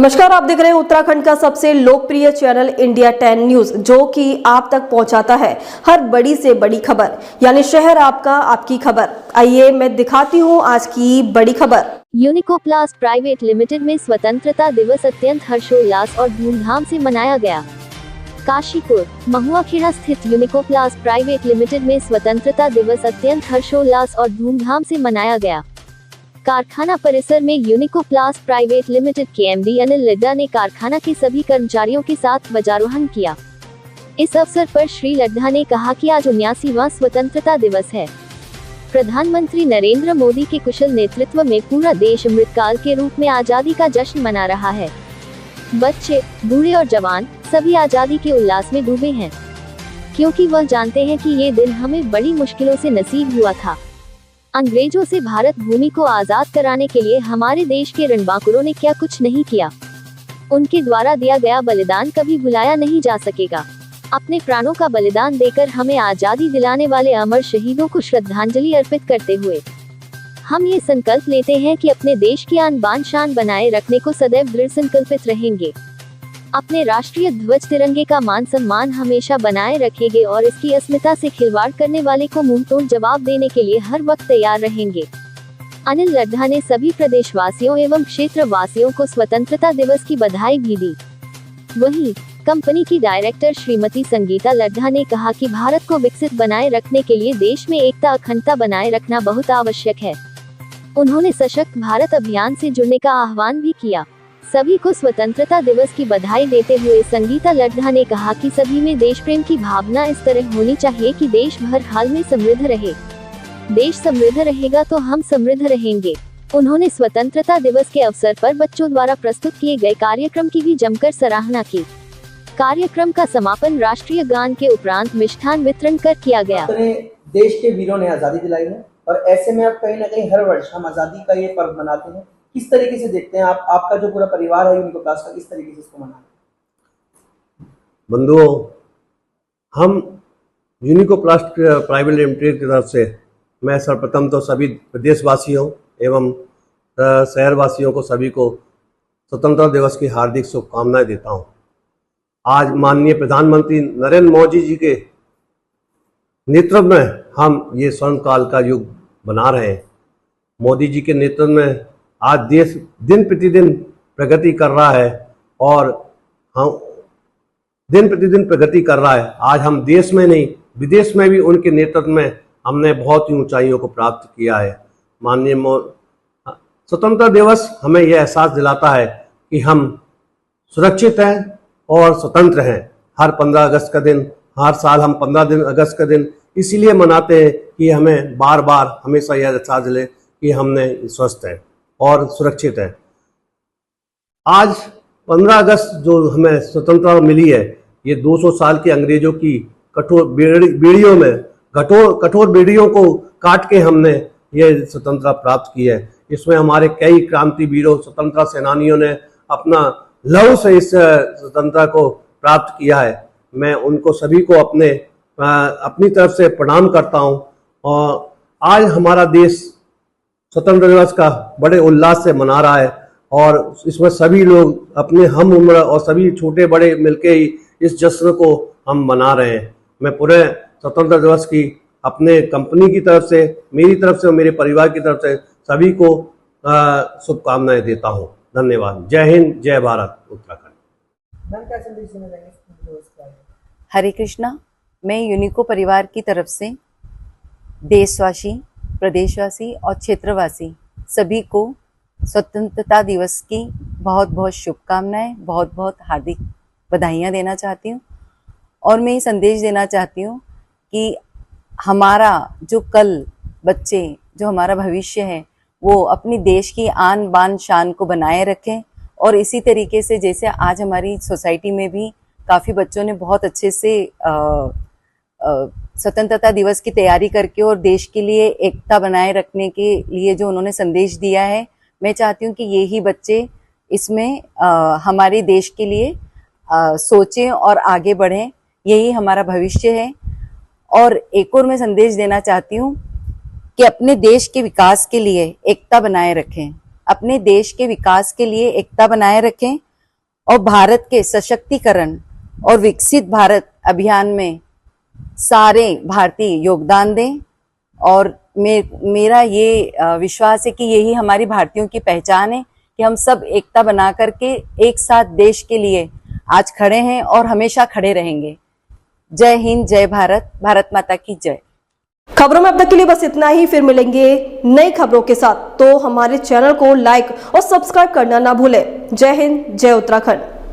नमस्कार, आप देख रहे हैं उत्तराखंड का सबसे लोकप्रिय चैनल इंडिया 10 न्यूज, जो कि आप तक पहुंचाता है हर बड़ी से बड़ी खबर, यानी शहर आपका, आपकी खबर। आइए मैं दिखाती हूं आज की बड़ी खबर। यूनिकोप्लास्ट प्राइवेट लिमिटेड में स्वतंत्रता दिवस अत्यंत हर्षोल्लास और धूमधाम से मनाया गया। काशीपुर महुआखेड़ा स्थित यूनिकोप्लास्ट प्राइवेट लिमिटेड में स्वतंत्रता दिवस अत्यंत हर्षोल्लास और धूमधाम से मनाया गया। कारखाना परिसर में यूनिकोप्लास्ट प्राइवेट लिमिटेड के एमडी अनिल लड्ढा ने कारखाना के सभी कर्मचारियों के साथ ध्वजारोहण किया। इस अवसर पर श्री लड्ढा ने कहा कि आज 79वां स्वतंत्रता दिवस है। प्रधानमंत्री नरेंद्र मोदी के कुशल नेतृत्व में पूरा देश अमृतकाल के रूप में आजादी का जश्न मना रहा है। बच्चे, बूढ़े और जवान सभी आजादी के उल्लास में डूबे हैं, क्योंकि वह जानते हैं कि ये दिन हमें बड़ी मुश्किलों से नसीब हुआ था। अंग्रेजों से भारत भूमि को आजाद कराने के लिए हमारे देश के रणबांकुरों ने क्या कुछ नहीं किया। उनके द्वारा दिया गया बलिदान कभी भुलाया नहीं जा सकेगा। अपने प्राणों का बलिदान देकर हमें आजादी दिलाने वाले अमर शहीदों को श्रद्धांजलि अर्पित करते हुए हम ये संकल्प लेते हैं कि अपने देश की आन बान शान बनाए रखने को सदैव दृढ़ संकल्पित रहेंगे। अपने राष्ट्रीय ध्वज तिरंगे का मान सम्मान हमेशा बनाए रखेंगे और इसकी अस्मिता से खिलवाड़ करने वाले को मुंहतोड़ जवाब देने के लिए हर वक्त तैयार रहेंगे। अनिल लड्ढा ने सभी प्रदेशवासियों एवं क्षेत्र वासियों को स्वतंत्रता दिवस की बधाई भी दी। वहीं कंपनी की डायरेक्टर श्रीमती संगीता लड्ढा ने कहा कि भारत को विकसित बनाए रखने के लिए देश में एकता अखंडता बनाए रखना बहुत आवश्यक है। उन्होंने सशक्त भारत अभियान से जुड़ने का आह्वान भी किया। सभी को स्वतंत्रता दिवस की बधाई देते हुए संगीता लड्ढा ने कहा कि सभी में देश प्रेम की भावना इस तरह होनी चाहिए कि देश हर हाल में समृद्ध रहे। देश समृद्ध रहेगा तो हम समृद्ध रहेंगे। उन्होंने स्वतंत्रता दिवस के अवसर पर बच्चों द्वारा प्रस्तुत किए गए कार्यक्रम की भी जमकर सराहना की। कार्यक्रम का समापन राष्ट्रीय गान के उपरांत मिष्ठान वितरण कर किया गया। देश के वीरों ने आजादी दिलाई है और ऐसे में अब कहीं ना कहीं हर वर्ष हम आजादी का ये पर्व मनाते हैं। किस तरीके से देखते हैं आप, आपका जो पूरा परिवार है यूनिकोप्लास्ट का, किस तरीके से इसको मनाते हैं? बंधुओं, हम यूनिकोप्लास्ट प्राइवेट लिमिटेड की तरफ से मैं सर्वप्रथम तो सभी प्रदेशवासियों एवं शहरवासियों को सभी को स्वतंत्रता दिवस की हार्दिक शुभकामनाएं देता हूं। आज माननीय प्रधानमंत्री नरेंद्र मोदी जी के नेतृत्व में हम ये स्वर्ण काल का युग बना रहे हैं। मोदी जी के नेतृत्व में आज देश दिन प्रतिदिन प्रगति कर रहा है और हम दिन प्रतिदिन प्रगति कर रहा है। आज हम देश में नहीं विदेश में भी उनके नेतृत्व में हमने बहुत ही ऊंचाइयों को प्राप्त किया है। माननीय स्वतंत्रता दिवस हमें यह एहसास दिलाता है कि हम सुरक्षित हैं और स्वतंत्र हैं। हर 15 अगस्त का दिन, हर साल हम 15 अगस्त का दिन इसीलिए मनाते हैं कि हमें बार बार हमेशा यह एहसास दिले कि हमने स्वस्थ है और सुरक्षित है। आज 15 अगस्त जो हमें स्वतंत्रता मिली है, ये 200 साल के अंग्रेजों की कठोर बेड़ियों में कठोर बेड़ियों को काट के हमने ये स्वतंत्रता प्राप्त की है। इसमें हमारे कई क्रांति वीरों, स्वतंत्रता सेनानियों ने अपना लहू से इस स्वतंत्रता को प्राप्त किया है। मैं उनको सभी को अपनी तरफ से प्रणाम करता हूँ। और आज हमारा देश स्वतंत्रता दिवस का बड़े उल्लास से मना रहा है और इसमें सभी लोग अपने हम उम्र और सभी छोटे बड़े मिलके ही इस जश्न को हम मना रहे हैं। मैं पूरे स्वतंत्रता दिवस की अपने कंपनी की तरफ से, मेरी तरफ से और मेरे परिवार की तरफ से सभी को शुभकामनाएं देता हूं। धन्यवाद। जय हिंद, जय भारत, उत्तराखंड। मैम, क्या संदेश देना चाहेंगे? हरे कृष्णा। मैं यूनिको परिवार की तरफ से देशवासी, प्रदेशवासी और क्षेत्रवासी सभी को स्वतंत्रता दिवस की बहुत बहुत शुभकामनाएं, बहुत बहुत हार्दिक बधाइयाँ देना चाहती हूँ। और मैं ये संदेश देना चाहती हूँ कि हमारा जो कल बच्चे, जो हमारा भविष्य है, वो अपनी देश की आन बान शान को बनाए रखें। और इसी तरीके से जैसे आज हमारी सोसाइटी में भी काफ़ी बच्चों ने बहुत अच्छे से स्वतंत्रता दिवस की तैयारी करके और देश के लिए एकता बनाए रखने के लिए जो उन्होंने संदेश दिया है, मैं चाहती हूँ कि ये ही बच्चे इसमें हमारे देश के लिए सोचें और आगे बढ़ें। यही हमारा भविष्य है। और एक और मैं संदेश देना चाहती हूँ कि अपने देश के विकास के लिए एकता बनाए रखें। अपने देश के विकास के लिए एकता बनाए रखें और भारत के सशक्तिकरण और विकसित भारत अभियान में सारे भारतीय योगदान दें। और मेरा ये विश्वास है कि यही हमारी भारतीयों की पहचान है कि हम सब एकता बना करके एक साथ देश के लिए आज खड़े हैं और हमेशा खड़े रहेंगे। जय हिंद, जय भारत, भारत माता की जय। खबरों में अब तक के लिए बस इतना ही। फिर मिलेंगे नई खबरों के साथ, तो हमारे चैनल को लाइक और सब्सक्राइब करना ना भूलें। जय हिंद, जय उत्तराखंड।